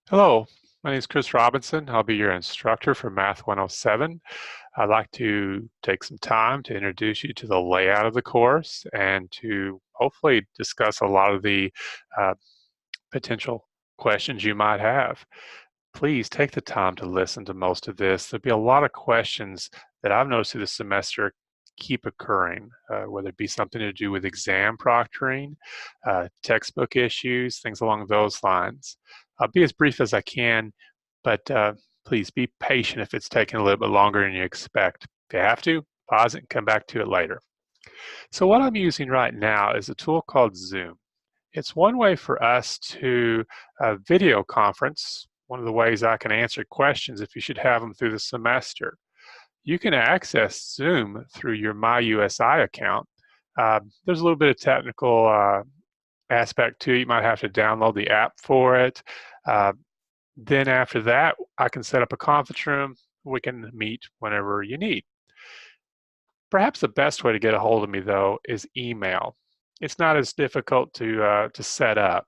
Hello, my name is Chris Robinson. I'll be your instructor for Math 107. I'd like to take some time to introduce you to the layout of the course and to hopefully discuss a lot of the uh, potential questions you might have. Please take the time to listen to most of this. There'll be a lot of questions that I've noticed through the semester keep occurring, whether it be something to do with exam proctoring, textbook issues, things along those lines. I'll be as brief as I can, but please be patient if it's taking a little bit longer than you expect. If you have to, pause it and come back to it later. So what I'm using right now is a tool called Zoom. It's one way for us to video conference, one of the ways I can answer questions if you should have them through the semester. You can access Zoom through your MyUSI account. There's a little bit of technical aspect to it. You might have to download the app for it. Uh, then after that, I can set up a conference room. We can meet whenever you need. Perhaps the best way to get a hold of me, though, is email. It's not as difficult to set up.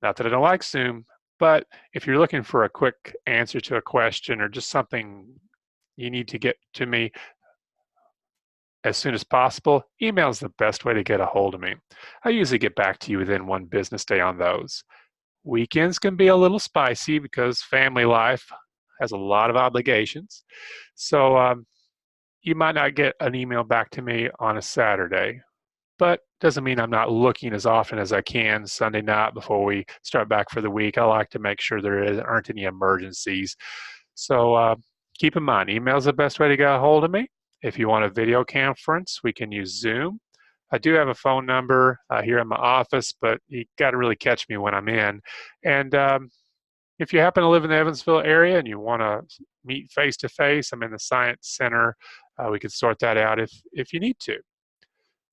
Not that I don't like Zoom, but if you're looking for a quick answer to a question or just something you need to get to me as soon as possible, email is the best way to get a hold of me. I usually get back to you within one business day on those. Weekends can be a little spicy because family life has a lot of obligations. So you might not get an email back to me on a Saturday, but doesn't mean I'm not looking as often as I can Sunday night before we start back for the week. I like to make sure aren't any emergencies. So keep in mind, email is the best way to get a hold of me. If you want a video conference, we can use Zoom. I do have a phone number here in my office, but you got to really catch me when I'm in. And if you happen to live in the Evansville area and you want to meet face to face, I'm in the Science Center. We can sort that out if you need to.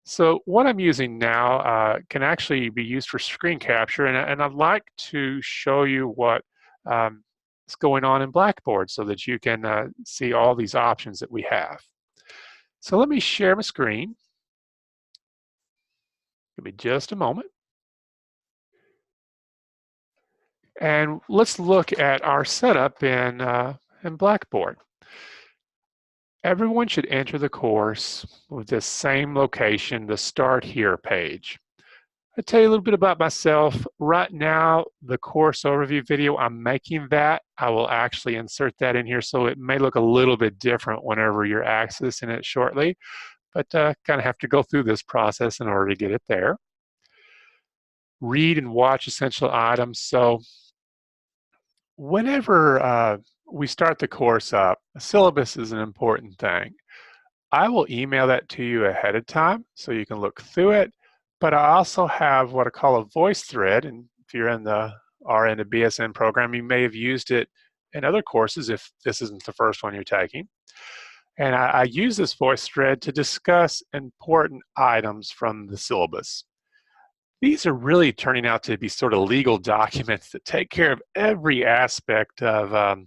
So what I'm using now can actually be used for screen capture, and I'd like to show you what is going on in Blackboard so that you can see all these options that we have. So let me share my screen. Give me just a moment. And let's look at our setup in Blackboard. Everyone should enter the course with the same location, the Start Here page. I'll tell you a little bit about myself. Right now, the course overview video, I'm making that. I will actually insert that in here, so it may look a little bit different whenever you're accessing it shortly, but kind of have to go through this process in order to get it there. Read and watch essential items. So whenever we start the course up, a syllabus is an important thing. I will email that to you ahead of time so you can look through it. But I also have what I call a voice thread, and if you're in the RN to BSN program, you may have used it in other courses if this isn't the first one you're taking. And I use this voice thread to discuss important items from the syllabus. These are really turning out to be sort of legal documents that take care of every aspect of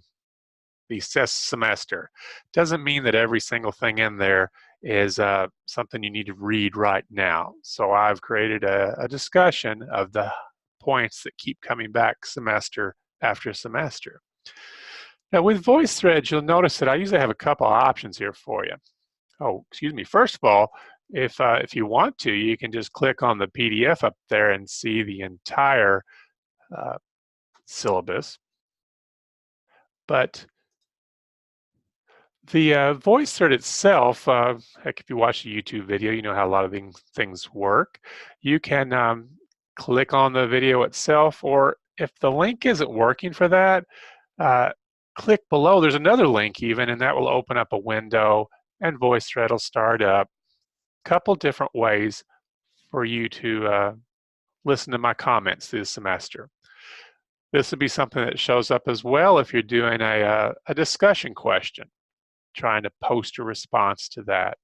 the semester. Doesn't mean that every single thing in there is something you need to read right now. So I've created a discussion of the points that keep coming back semester after semester. Now with VoiceThread, you'll notice that I usually have a couple options here for you. Oh, excuse me. First of all, if you want to, you can just click on the PDF up there and see the entire syllabus. But the VoiceThread itself, heck, if you watch a YouTube video, you know how a lot of things work. You can click on the video itself, or if the link isn't working for that, click below. There's another link even, and that will open up a window, and VoiceThread will start up. Couple different ways for you to listen to my comments through the semester. This would be something that shows up as well if you're doing a discussion question, trying to post a response to that.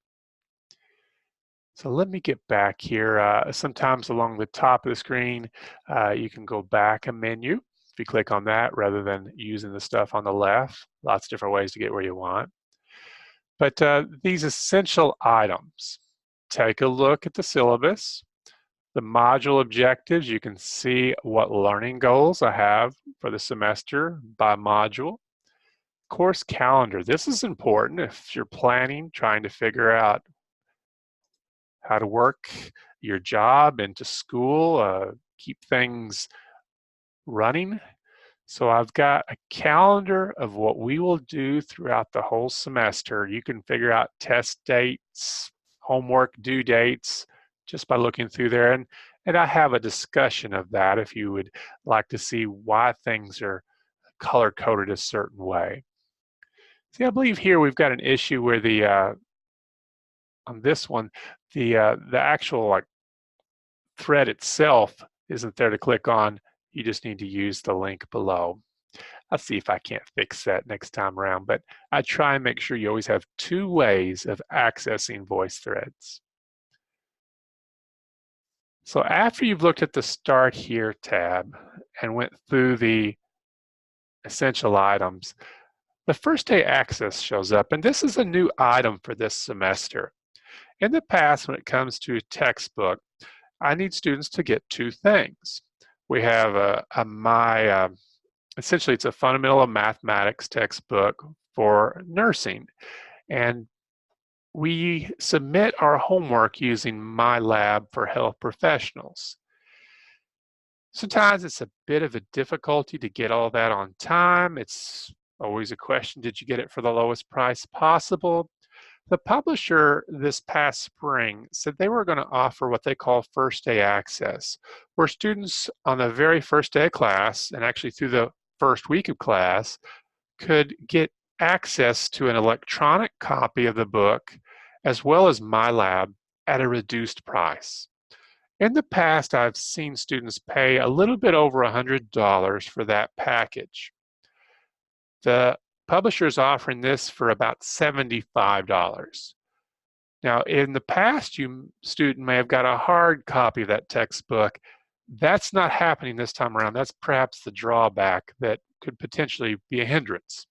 So let me get back here. Sometimes along the top of the screen, you can go back a menu if you click on that rather than using the stuff on the left. Lots of different ways to get where you want. But these essential items, take a look at the syllabus. The module objectives, you can see what learning goals I have for the semester by module. Course calendar, this is important if you're planning, trying to figure out how to work your job into school, keep things running. So I've got a calendar of what we will do throughout the whole semester. You can figure out test dates, homework due dates, just by looking through there. And I have a discussion of that if you would like to see why things are color-coded a certain way. See, I believe here we've got an issue where on this one, the actual like thread itself isn't there to click on. You just need to use the link below. I'll see if I can't fix that next time around, but I try and make sure you always have two ways of accessing VoiceThreads. So after you've looked at the Start Here tab and went through the essential items, the first day access shows up, and this is a new item for this semester. In the past, when it comes to textbook, I need students to get two things. We have essentially it's a fundamental of mathematics textbook for nursing, and we submit our homework using MyLab for health professionals. Sometimes it's a bit of a difficulty to get all that on time. It's always a question, did you get it for the lowest price possible? The publisher this past spring said they were going to offer what they call first day access, where students on the very first day of class, and actually through the first week of class, could get access to an electronic copy of the book as well as MyLab at a reduced price. In the past, I've seen students pay a little bit over $100 for that package. The publisher is offering this for about $75. Now, in the past, student may have got a hard copy of that textbook. That's not happening this time around. That's perhaps the drawback that could potentially be a hindrance.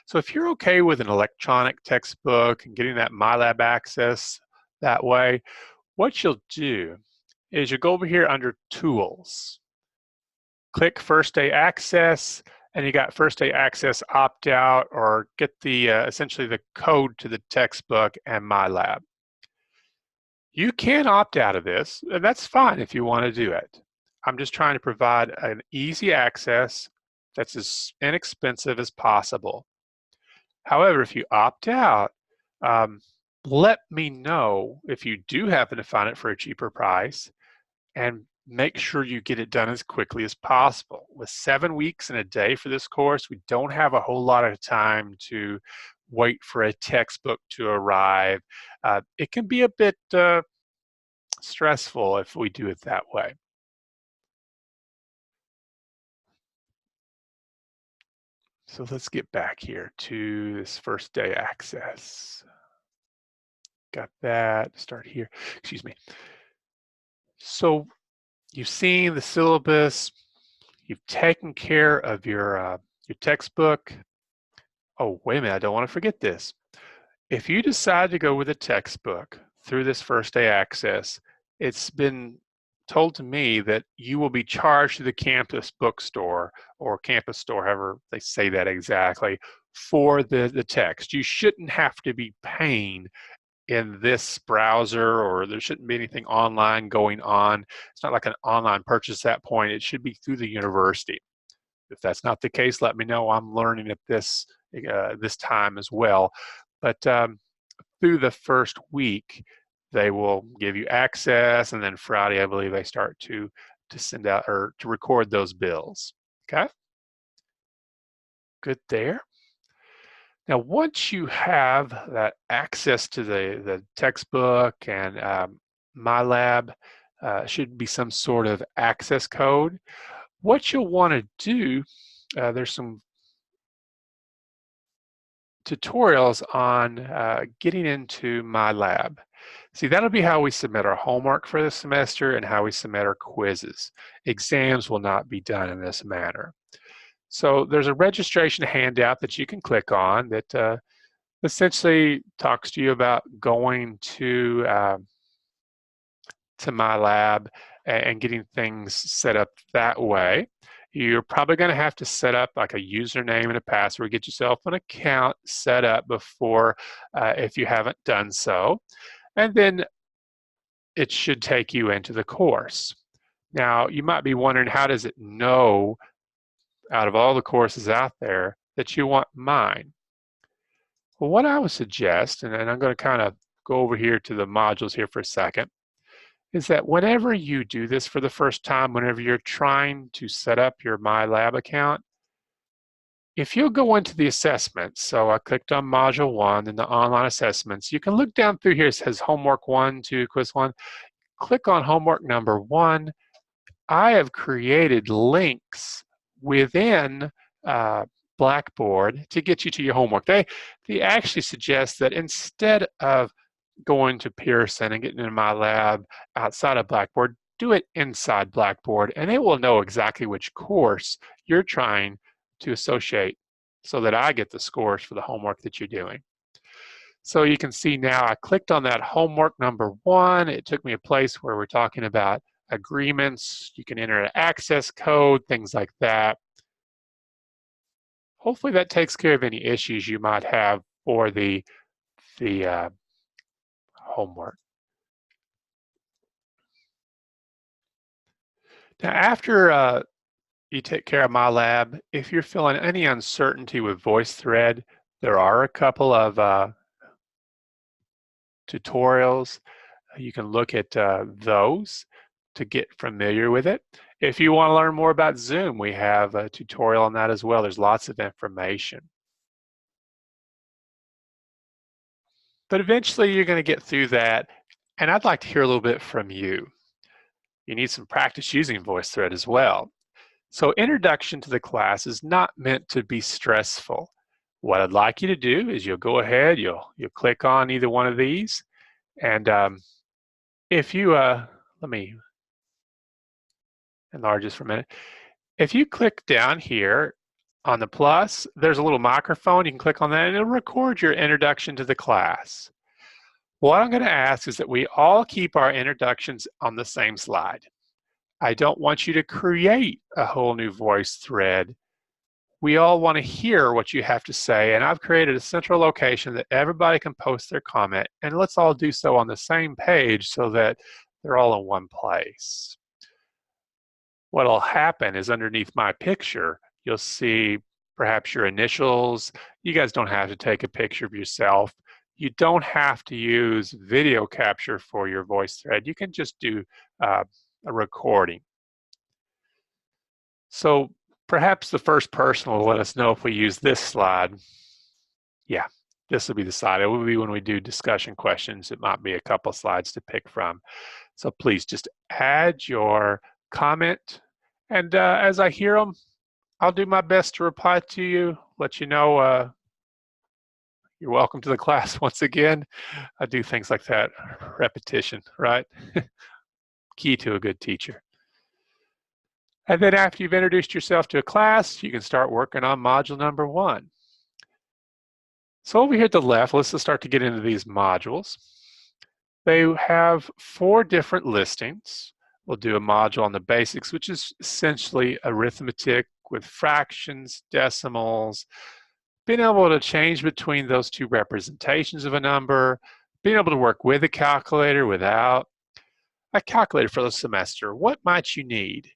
So if you're okay with an electronic textbook and getting that MyLab access that way, what you'll do is you go over here under Tools, click First Day Access, and you got First Day Access opt-out, or get the essentially the code to the textbook and MyLab. You can opt out of this, and that's fine if you want to do it. I'm just trying to provide an easy access that's as inexpensive as possible. However, if you opt out, let me know if you do happen to find it for a cheaper price, and make sure you get it done as quickly as possible. With 7 weeks and a day for this course, we don't have a whole lot of time to wait for a textbook to arrive. It can be a bit stressful if we do it that way. So let's get back here to this first day access. Got that, start here, excuse me. So you've seen the syllabus, you've taken care of your textbook. Oh, wait a minute, I don't want to forget this. If you decide to go with a textbook through this first day access, it's been told to me that you will be charged to the campus bookstore or campus store, however they say that exactly, for the text. You shouldn't have to be paying in this browser, or there shouldn't be anything online going on. It's not like an online purchase at that point. It should be through the university. If that's not the case, let me know. I'm learning at this time as well. But through the first week, they will give you access, and then Friday, I believe, they start to send out or to record those bills. Okay, good there. Now, once you have that access to the textbook and MyLab, should be some sort of access code. What you'll want to do, there's some tutorials on getting into MyLab. See, that'll be how we submit our homework for the semester and how we submit our quizzes. Exams will not be done in this manner. So there's a registration handout that you can click on that essentially talks to you about going to to MyLab and getting things set up that way. You're probably going to have to set up like a username and a password, get yourself an account set up before if you haven't done so. And then it should take you into the course. Now, you might be wondering, how does it know out of all the courses out there that you want mine? Well, what I would suggest, and I'm going to kind of go over here to the modules here for a second, is that whenever you do this for the first time, whenever you're trying to set up your MyLab account, if you go into the assessments, so I clicked on Module 1 and the online assessments, you can look down through here. It says Homework 1, 2, Quiz 1. Click on Homework number 1. I have created links within Blackboard to get you to your homework. They actually suggest that instead of going to Pearson and getting in MyLab outside of Blackboard, do it inside Blackboard, and it will know exactly which course you're trying to associate so that I get the scores for the homework that you're doing. So you can see now I clicked on that homework number 1. It took me a place where we're talking about agreements. You can enter an access code, things like that. Hopefully that takes care of any issues you might have for the homework. Now, after you take care of MyLab, if you're feeling any uncertainty with VoiceThread, there are a couple of tutorials. You can look at those to get familiar with it. If you want to learn more about Zoom, we have a tutorial on that as well. There's lots of information. But eventually you're going to get through that, and I'd like to hear a little bit from you. You need some practice using VoiceThread as well. So introduction to the class is not meant to be stressful. What I'd like you to do is you'll go ahead, you'll click on either one of these, and if you, let me enlarge this for a minute. If you click down here on the plus, there's a little microphone. You can click on that and it'll record your introduction to the class. What I'm going to ask is that we all keep our introductions on the same slide. I don't want you to create a whole new VoiceThread. We all want to hear what you have to say, and I've created a central location that everybody can post their comment, and let's all do so on the same page so that they're all in one place. What'll happen is underneath my picture, you'll see perhaps your initials. You guys don't have to take a picture of yourself. You don't have to use video capture for your VoiceThread. You can just do a recording. So perhaps the first person will let us know if we use this slide. Yeah, this will be the slide. It will be when we do discussion questions. It might be a couple slides to pick from. So please just add your comment, and as I hear them, I'll do my best to reply to you, let you know you're welcome to the class once again. I do things like that, repetition, right? Key to a good teacher. And then after you've introduced yourself to a class, you can start working on module number 1. So over here at the left, let's just start to get into these modules. They have 4 different listings. We'll do a module on the basics, which is essentially arithmetic with fractions, decimals, being able to change between those 2 representations of a number, being able to work with a calculator, without. A calculator for the semester. What might you need?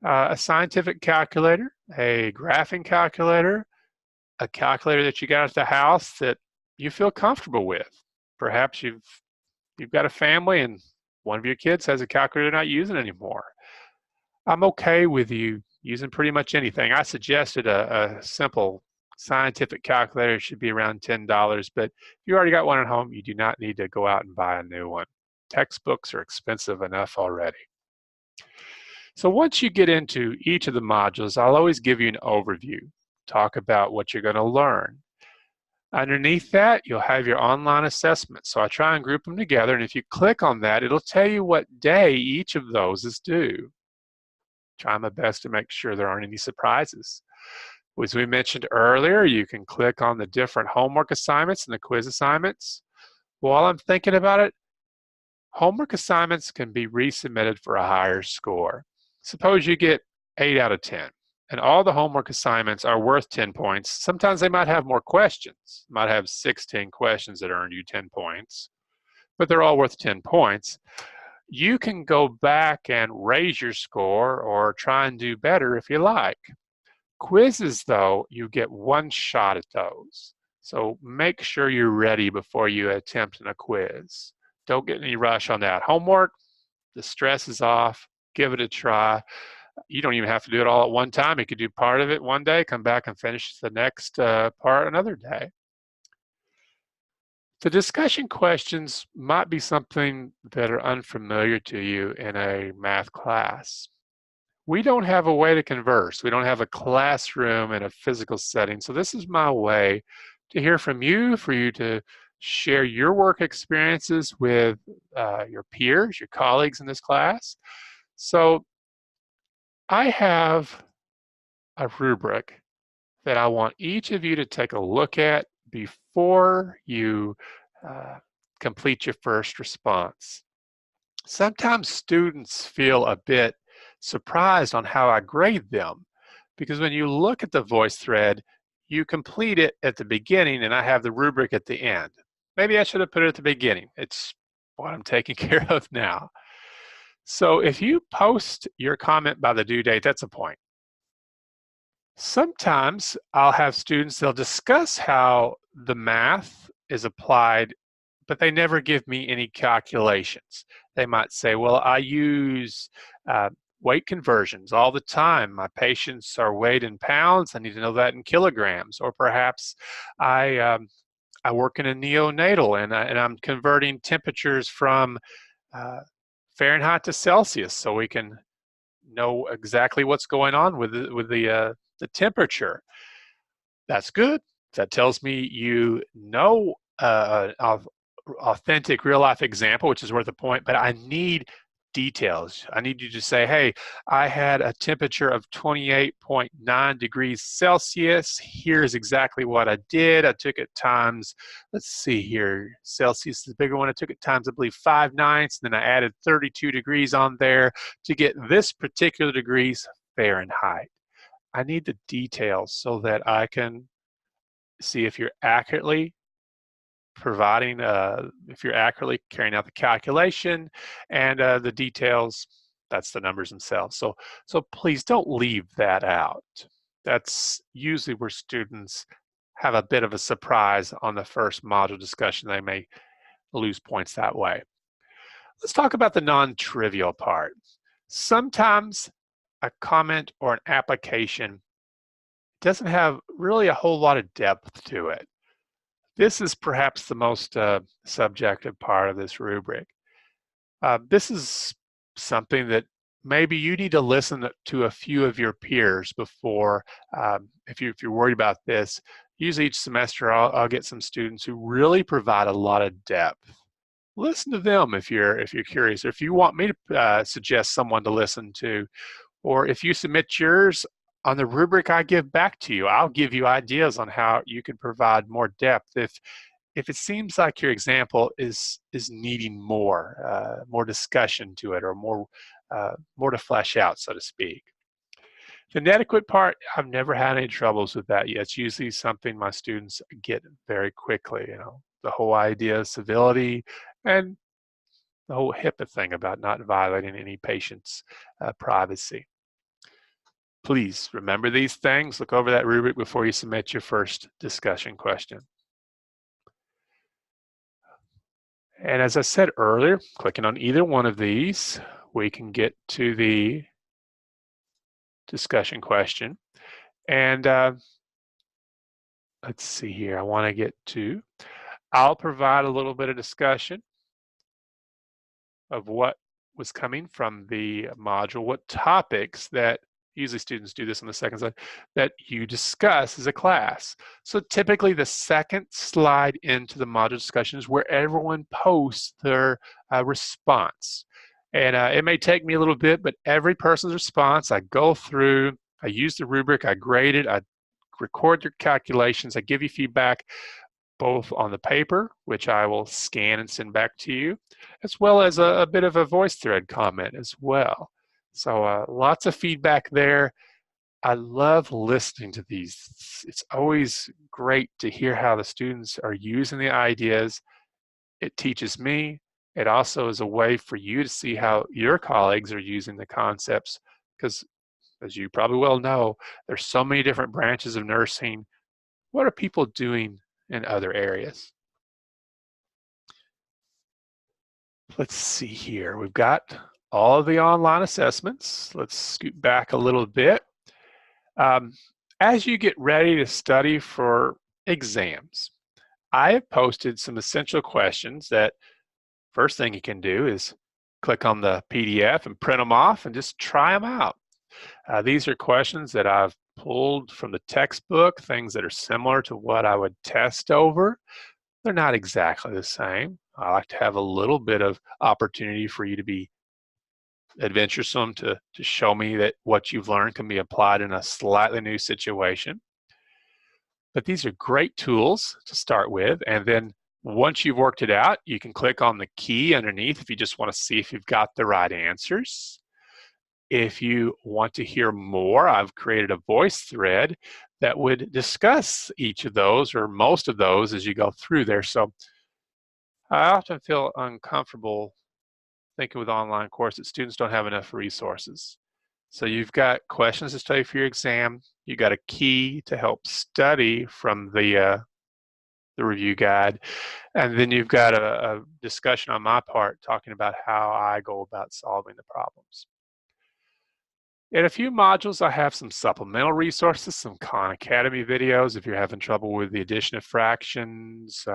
A scientific calculator, a graphing calculator, a calculator that you got at the house that you feel comfortable with. Perhaps you've got a family and one of your kids has a calculator they're not using anymore. I'm okay with you using pretty much anything. I suggested a simple scientific calculator. It should be around $10, but if you already got one at home, you do not need to go out and buy a new one. Textbooks are expensive enough already. So once you get into each of the modules, I'll always give you an overview, talk about what you're going to learn. Underneath that, you'll have your online assessment. So I try and group them together, and if you click on that, it'll tell you what day each of those is due. Try my best to make sure there aren't any surprises. As we mentioned earlier, you can click on the different homework assignments and the quiz assignments. While I'm thinking about it, Homework assignments can be resubmitted for a higher score. Suppose you get 8 out of 10, and all the homework assignments are worth 10 points. Sometimes they might have more questions, might have 16 questions that earn you 10 points, but they're all worth 10 points. You can go back and raise your score or try and do better if you like. Quizzes, though, you get one shot at those. So make sure you're ready before you attempt a quiz. Don't get any rush on that. Homework, the stress is off. Give it a try. You don't even have to do it all at one time. You could do part of it one day, come back and finish the next part another day. The discussion questions might be something that are unfamiliar to you in a math class. We don't have a way to converse. We don't have a classroom in a physical setting. So this is my way to hear from you, for you to share your work experiences with your peers, your colleagues in this class. So I have a rubric that I want each of you to take a look at before you complete your first response. Sometimes students feel a bit surprised on how I grade them, because when you look at the VoiceThread, you complete it at the beginning and I have the rubric at the end. Maybe I should have put it at the beginning. It's what I'm taking care of now. So if you post your comment by the due date, that's a point. Sometimes I'll have students, they'll discuss how the math is applied, but they never give me any calculations. They might say, well, I use weight conversions all the time. My patients are weighed in pounds. I need to know that in kilograms. Or perhaps I work in a neonatal and I'm converting temperatures from Fahrenheit to Celsius so we can know exactly what's going on with the temperature. That's good. That tells me you know authentic real life example, which is worth a point, but I need details. I need you to say, hey, I had a temperature of 28.9 degrees Celsius. Here's exactly what I did. I took it times, let's see here, Celsius is the bigger one. I took it times, I believe, 5/9, then I added 32 degrees on there to get this particular degrees Fahrenheit. I need the details so that I can see if you're accurately providing, if you're accurately carrying out the calculation, and the details, that's the numbers themselves. So please don't leave that out. That's usually where students have a bit of a surprise on the first module discussion. They may lose points that way. Let's talk about the non-trivial part. Sometimes a comment or an application doesn't have really a whole lot of depth to it. This is perhaps the most subjective part of this rubric. This is something that maybe you need to listen to a few of your peers before, if you're worried about this. Usually each semester I'll get some students who really provide a lot of depth. Listen to them if you're curious, or if you want me to suggest someone to listen to, or if you submit yours on the rubric I give back to you, I'll give you ideas on how you can provide more depth if it seems like your example is needing more discussion to it, or more to flesh out, so to speak. The inadequate part, I've never had any troubles with that yet. It's usually something my students get very quickly. You know, the whole idea of civility and the whole HIPAA thing about not violating any patient's privacy. Please remember these things. Look over that rubric before you submit your first discussion question. And as I said earlier, clicking on either one of these, we can get to the discussion question. And let's see here, I want to get to, I'll provide a little bit of discussion of what was coming from the module, what topics that, usually students do this on the second slide, that you discuss as a class. So typically the second slide into the module discussion is where everyone posts their response. And it may take me a little bit, but every person's response, I go through, I use the rubric, I grade it, I record your calculations, I give you feedback. both on the paper, which I will scan and send back to you, as well as a bit of a VoiceThread comment as well. So lots of feedback there. I love listening to these. It's always great to hear how the students are using the ideas. It teaches me. It also is a way for you to see how your colleagues are using the concepts, because as you probably well know, there's so many different branches of nursing. What are people doing in other areas? Let's see here. We've got all of the online assessments. Let's scoot back a little bit. As you get ready to study for exams, I have posted some essential questions that first thing you can do is click on the PDF and print them off and just try them out. These are questions that I've pulled from the textbook, things that are similar to what I would test over. They're not exactly the same. I like to have a little bit of opportunity for you to be adventuresome, to show me that what you've learned can be applied in a slightly new situation. But these are great tools to start with, and then once you've worked it out, you can click on the key underneath if you just want to see if you've got the right answers. If you want to hear more, I've created a voice thread that would discuss each of those or most of those as you go through there. So I often feel uncomfortable thinking with online course that students don't have enough resources. So you've got questions to study for your exam. You've got a key to help study from the review guide. And then you've got a discussion on my part talking about how I go about solving the problems. In a few modules, I have some supplemental resources, some Khan Academy videos if you're having trouble with the addition of fractions,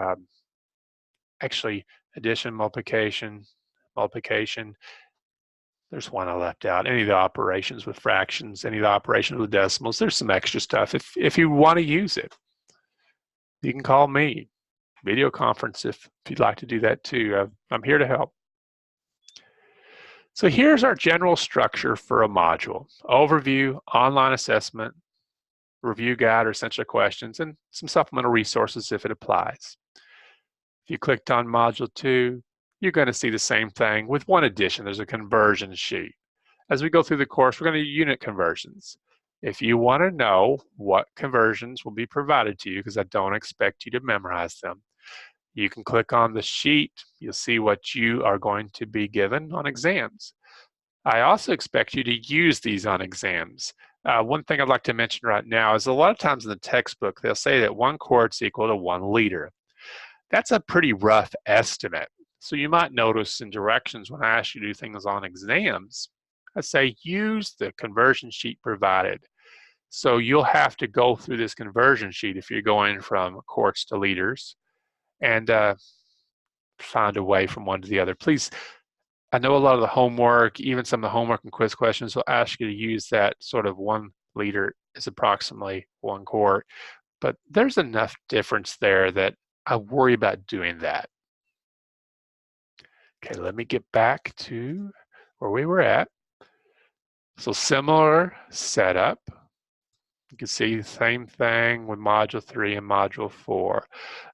actually addition, multiplication. There's one I left out. Any of the operations with fractions, any of the operations with decimals, there's some extra stuff. If you want to use it, you can call me. Video conference if you'd like to do that too. I'm here to help. So here's our general structure for a module. Overview, online assessment, review guide or essential questions, and some supplemental resources if it applies. If you clicked on Module 2, you're going to see the same thing with one addition. There's a conversion sheet. As we go through the course, we're going to do unit conversions. If you want to know what conversions will be provided to you, because I don't expect you to memorize them, you can click on the sheet. You'll see what you are going to be given on exams. I also expect you to use these on exams. One thing I'd like to mention right now is a lot of times in the textbook, they'll say that 1 quart's equal to 1 liter. That's a pretty rough estimate. So you might notice in directions when I ask you to do things on exams, I say use the conversion sheet provided. So you'll have to go through this conversion sheet if you're going from quarts to liters and find a way from one to the other. Please, I know a lot of the homework, even some of the homework and quiz questions will ask you to use that sort of 1 liter is approximately 1 quart, but there's enough difference there that I worry about doing that. Okay, let me get back to where we were at. So similar setup. You can see the same thing with Module 3 and Module 4.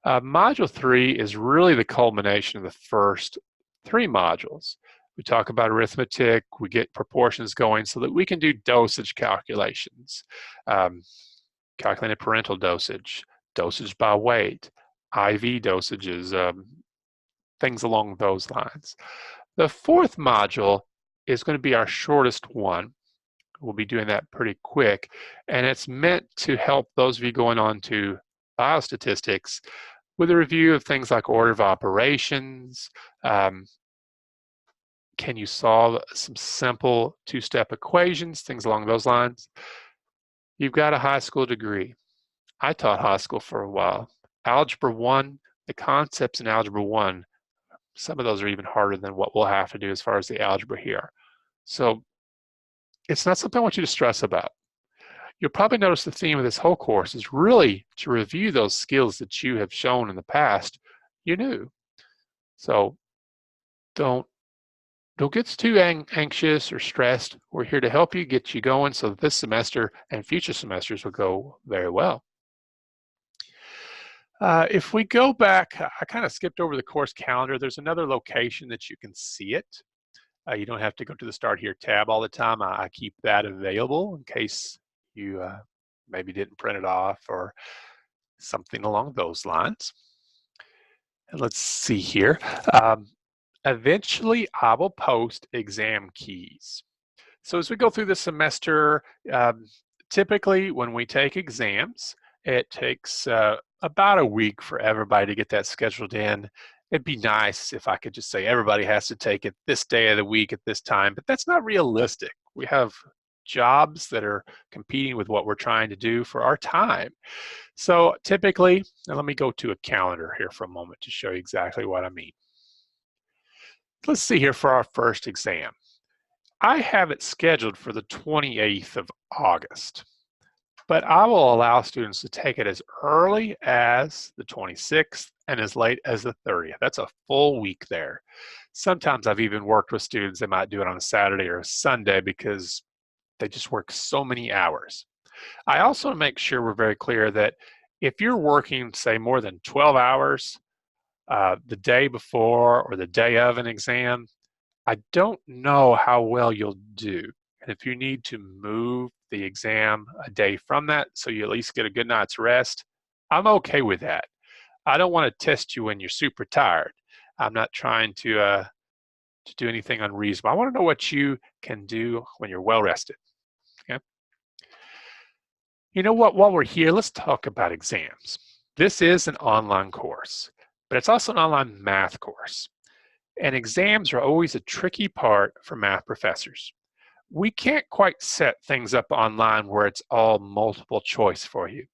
Module 3 is really the culmination of the first 3 modules. We talk about arithmetic, we get proportions going so that we can do dosage calculations, calculated parental dosage, dosage by weight, IV dosages, things along those lines. The 4th module is going to be our shortest one. We'll be doing that pretty quick, and it's meant to help those of you going on to biostatistics with a review of things like order of operations. Can you solve some simple 2-step equations, things along those lines? You've got a high school degree. I taught high school for a while. Algebra 1, the concepts in Algebra 1, some of those are even harder than what we'll have to do as far as the algebra here. So it's not something I want you to stress about. You'll probably notice the theme of this whole course is really to review those skills that you have shown in the past you knew. So don't get too anxious or stressed. We're here to help you, get you going so that this semester and future semesters will go very well. If we go back, I kind of skipped over the course calendar. There's another location that you can see it. You don't have to go to the Start Here tab all the time. I keep that available in case you maybe didn't print it off or something along those lines. And let's see here. Eventually, I will post exam keys. So as we go through the semester, typically when we take exams, it takes about a week for everybody to get that scheduled in. It'd be nice if I could just say everybody has to take it this day of the week at this time, but that's not realistic. We have jobs that are competing with what we're trying to do for our time. So typically, and let me go to a calendar here for a moment to show you exactly what I mean. Let's see here for our first exam. I have it scheduled for the 28th of August, but I will allow students to take it as early as the 26th and as late as the 30th. That's a full week there. Sometimes I've even worked with students that might do it on a Saturday or a Sunday because they just work so many hours. I also make sure we're very clear that if you're working, say, more than 12 hours the day before or the day of an exam, I don't know how well you'll do. And if you need to move the exam a day from that so you at least get a good night's rest, I'm okay with that. I don't want to test you when you're super tired. I'm not trying to do anything unreasonable. I want to know what you can do when you're well rested. Okay? You know what? While we're here, let's talk about exams. This is an online course, but it's also an online math course. And exams are always a tricky part for math professors. We can't quite set things up online where it's all multiple choice for you.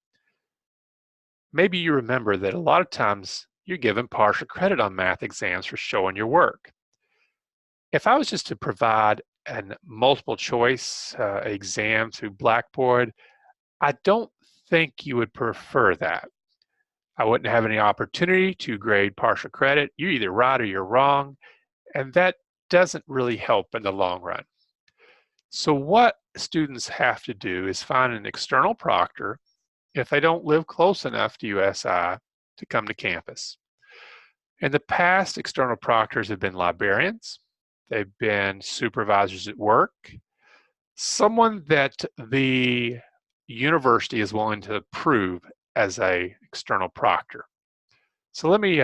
Maybe you remember that a lot of times you're given partial credit on math exams for showing your work. If I was just to provide a multiple choice exam through Blackboard, I don't think you would prefer that. I wouldn't have any opportunity to grade partial credit. You're either right or you're wrong, and that doesn't really help in the long run. So what students have to do is find an external proctor if they don't live close enough to USI to come to campus. In the past, external proctors have been librarians, they've been supervisors at work, someone that the university is willing to approve as a external proctor. So let me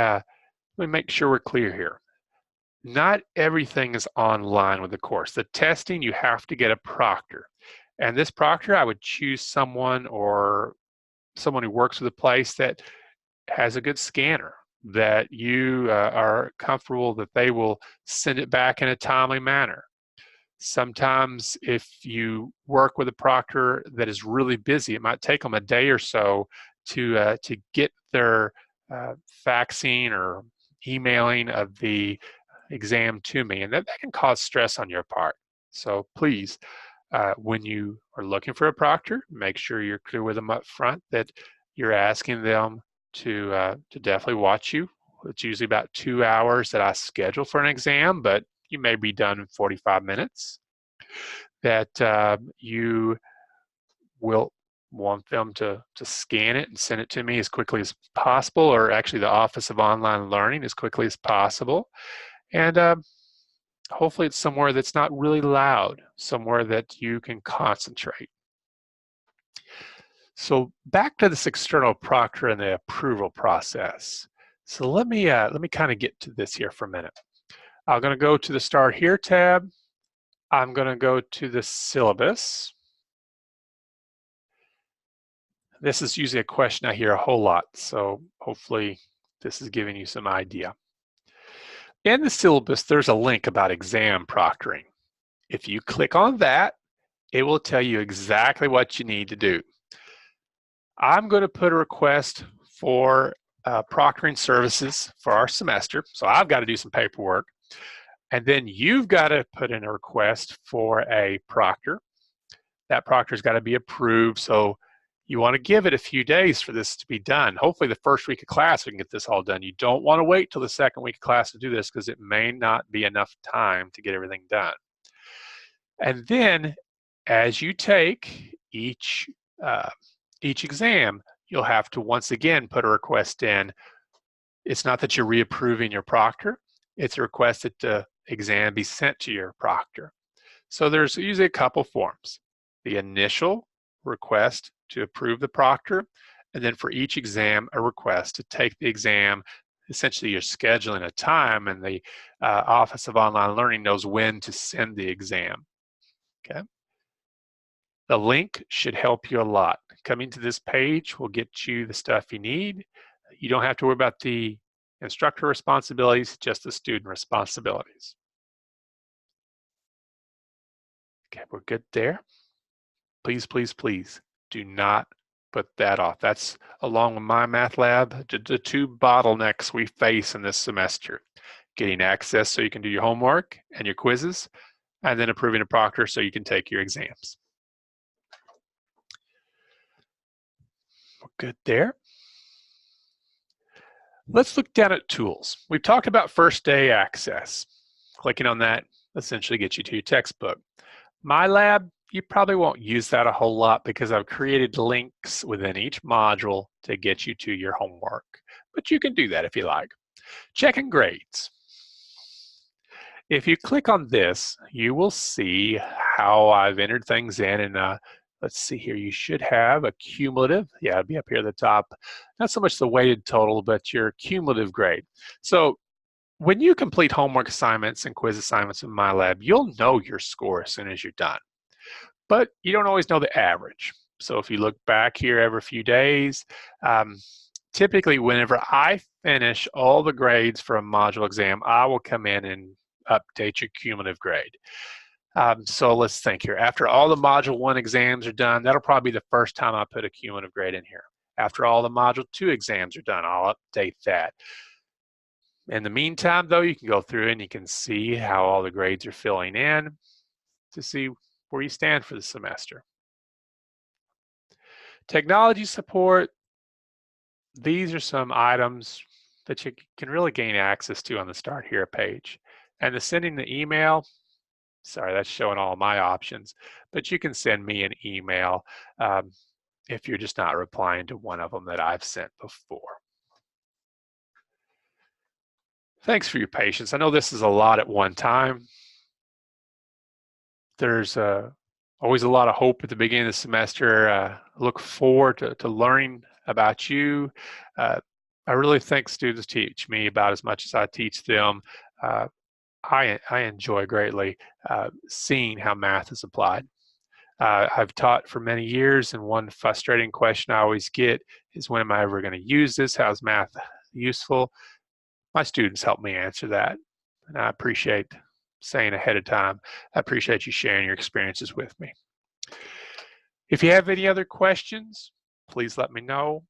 make sure we're clear here. Not everything is online with the course. The testing, you have to get a proctor. And this proctor, I would choose someone who works with a place that has a good scanner, that you are comfortable that they will send it back in a timely manner. Sometimes if you work with a proctor that is really busy, it might take them a day or so to get their faxing or emailing of the exam to me, and that can cause stress on your part. So please, when you are looking for a proctor, make sure you're clear with them up front that you're asking them to definitely watch you. It's usually about 2 hours that I schedule for an exam, but you may be done in 45 minutes. That you will want them to scan it and send it to me as quickly as possible, or actually the Office of Online Learning as quickly as possible. And hopefully it's somewhere that's not really loud, somewhere that you can concentrate. So back to this external proctor and the approval process. So let me kind of get to this here for a minute. I'm going to go to the Start Here tab. I'm going to go to the syllabus. This is usually a question I hear a whole lot, so hopefully this is giving you some idea. In the syllabus, there's a link about exam proctoring. If you click on that, it will tell you exactly what you need to do. I'm going to put a request for proctoring services for our semester, so I've got to do some paperwork. And then you've got to put in a request for a proctor. That proctor's got to be approved, so you want to give it a few days for this to be done. Hopefully the first week of class we can get this all done. You don't want to wait till the second week of class to do this because it may not be enough time to get everything done. And then as you take each exam, you'll have to once again put a request in. It's not that you're reapproving your proctor, it's a request that the exam be sent to your proctor. So there's usually a couple forms. The initial request to approve the proctor, and then for each exam, a request to take the exam. Essentially, you're scheduling a time, and the Office of Online Learning knows when to send the exam. Okay. The link should help you a lot. Coming to this page will get you the stuff you need. You don't have to worry about the instructor responsibilities, just the student responsibilities. Okay, we're good there. Please, please, please do not put that off. That's, along with MyMathLab, the two bottlenecks we face in this semester. Getting access so you can do your homework and your quizzes, and then approving a proctor so you can take your exams. We're good there. Let's look down at tools. We've talked about first day access. Clicking on that essentially gets you to your textbook. MyLab, you probably won't use that a whole lot because I've created links within each module to get you to your homework. But you can do that if you like. Checking grades. If you click on this, you will see how I've entered things in, and let's see here, you should have a cumulative. Yeah, it'll be up here at the top. Not so much the weighted total, but your cumulative grade. So when you complete homework assignments and quiz assignments in MyLab, you'll know your score as soon as you're done. But you don't always know the average. So if you look back here every few days, typically whenever I finish all the grades for a module exam, I will come in and update your cumulative grade. So let's think here. After all the Module 1 exams are done, that'll probably be the first time I put a cumulative grade in here. After all the Module 2 exams are done, I'll update that. In the meantime, though, you can go through and you can see how all the grades are filling in to see where you stand for the semester. Technology support. These are some items that you can really gain access to on the Start Here page. And the sending the email, sorry, that's showing all my options, but you can send me an email if you're just not replying to one of them that I've sent before. Thanks for your patience. I know this is a lot at one time. There's always a lot of hope at the beginning of the semester. Look forward to learning about you. I really think students teach me about as much as I teach them. I enjoy greatly seeing how math is applied. I've taught for many years, and one frustrating question I always get is, when am I ever going to use this? How's math useful? My students help me answer that, and I appreciate saying ahead of time, I appreciate you sharing your experiences with me. If you have any other questions, please let me know.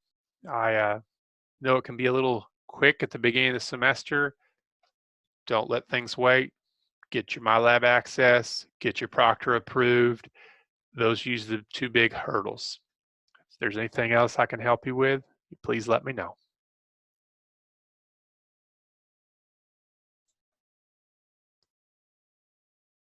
I know it can be a little quick at the beginning of the semester. Don't let things wait. Get your MyLab access, get your proctor approved. Those use the two big hurdles. If there's anything else I can help you with, please let me know.